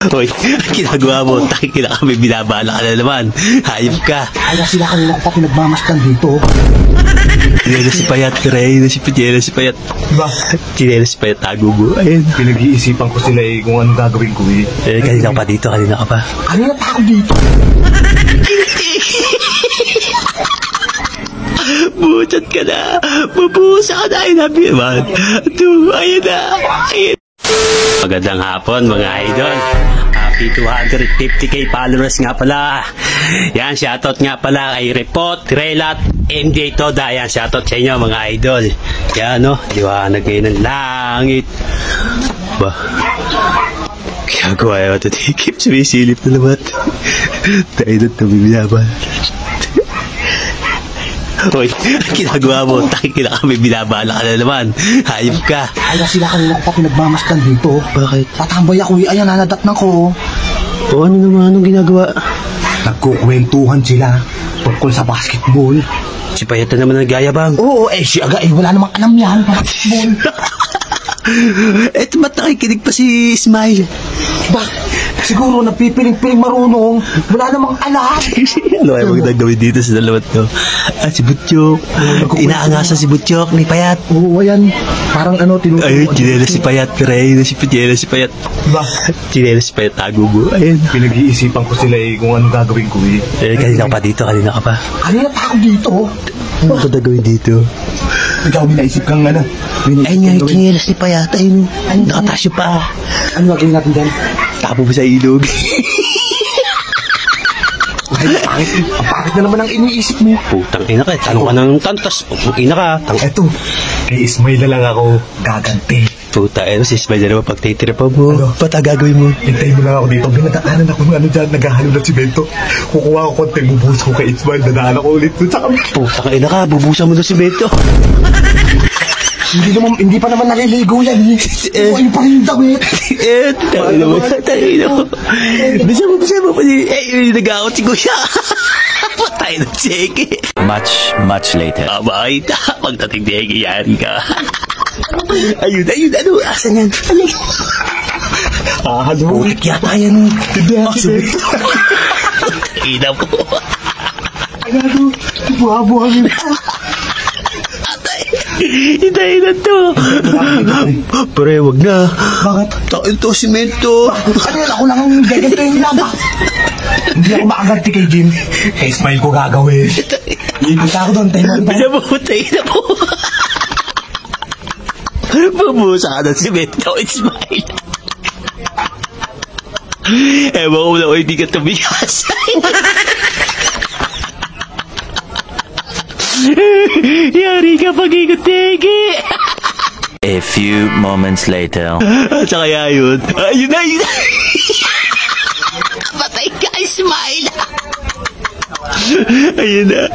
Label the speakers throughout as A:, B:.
A: Hoy, ginagawa mo. Takikita kami, binabala ka na naman. Hayop ka.
B: Kaya sila kanina ko pa pinagmamasdan dito.
A: Tinelo si Payat, Ray. Tinelo si Payat.
B: Diba?
A: Tinelo si Payat, tago mo. Ayun.
B: Pinag-iisipan ko sila kung anong gagawin ko
A: Kanina ka pa dito, kanina ka pa.
B: Kanina pa ako dito.
A: Buchat ka na. Mabusa ka na. Ayun na, ayun na. Magandang hapon, mga idol. Happy 250k followers nga pala. Yan, shoutout nga pala kay Repot, Relat, MJ Toda. Yan, shoutout sa inyo, mga idol. Yan, no? Liwanag ngayon ng langit. Ba? Kaya ko ayaw ito. Keep sumisilip na naman. Tayo na ito, bibinaban. Hoy, ginagawa mo. Takikita kami, binabala ka na naman. Hayop ka.
B: Kaya sila kanina ko pa pinagmamasdan dito.
A: Bakit?
B: Tatambay ako ayan, nanadatnan ko.
A: O ano naman, anong ginagawa?
B: Nagkukwentuhan sila tungkol sa basketball.
A: Si Payat na naman nagayabang.
B: Oo, si Aga, wala namang alam yan, basketball.
A: Ba't nakikinig pa si Smile?
B: Siguro napipiling-piling marunong. Wala namang alam.
A: Ano ay magandang gawin dito sa dalawat to? Si Butchok. Inaangasan si Butchok ni Payat.
B: Oo, ayan. Parang tinuturuan.
A: Ayun, tinelo si Payat, Ray. Tinelo si Payat.
B: Diba?
A: Tinelo si Payat, tago mo. Ayun.
B: Pinag-iisipan ko sila kung anong gagawin ko
A: Kanina ka pa dito, kanina ka pa.
B: Kanina pa ako dito.
A: Ano ka gagawin dito?
B: Ikaw, minaisip kang
A: Ayun nga, tinelo si Payat. Ayun, nakatasyo pa.
B: Ano gagawin natin dyan?
A: Tapo mo sa ilog.
B: Ang pangit na naman ang iniisip mo.
A: Putang ina ka, tanong ka ng tantas. Putang ina ka.
B: Eto, kay Ismail na lang ako gaganti.
A: Puta, si Ismail na naman pagtitiripa mo.
B: Ano?
A: Ba't gagawin mo?
B: Hintayin mo lang ako dito. Binadaanan ako ng dyan, naghahalo ng simento. Kukuha ko konting bubuhos ko kay Ismail. Dadaan ako ulit dun sa kami.
A: Putang ina ka, bubusan mo ng simento.
B: Hindi pa naman naliligo yan ayun pa rin damit.
A: Tayo naman. Bisa mo. Nag-aakot si Kuya. Patay na si Eke.
C: Much later.
A: Bakit? Pagdating ni Eke, yari ka. Ayun. Ano? Asan yan?
B: Halo.
A: Putik yata yan.
B: Simento.
A: Ina po.
B: Ano? Buha-buha.
A: Hintayin na to. Pre, wag na.
B: Bakit?
A: Takin to, simento.
B: Ako lang ang gagantihin lang. Hindi ako makaganti kay Jim. Kay Ismail ko gagawin. Ipita ako doon.
A: Bisa mo, tayo na po. Babusa ka ng simento, Ismail. Ewan ko lang, hindi ka tumigas. Yari ka pag-ikot-tegi.
C: A few moments later.
A: At saka yun. Ayun na. Patay ka, Ismail. Ayun na.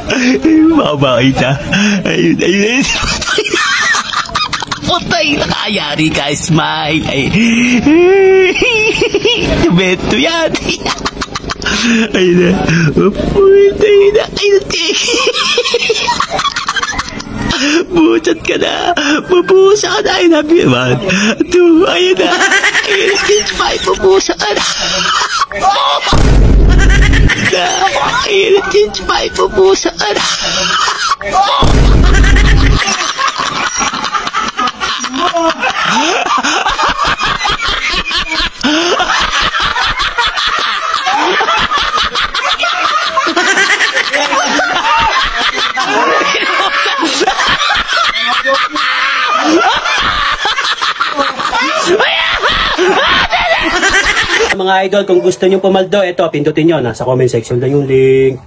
A: Makabakita. Ayun. Patay na. Yari ka, Ismail. Beto yan. Ayun na. Ayun na. Buchat ka na. Mabusa ka na. Ayun na. Ayun na. Mabusa ka na. Ayun na. Mabusa ka na. Mga idol, kung gusto nyo pumaldo, ito, pindutin nyo. Nasa comment section lang yung link.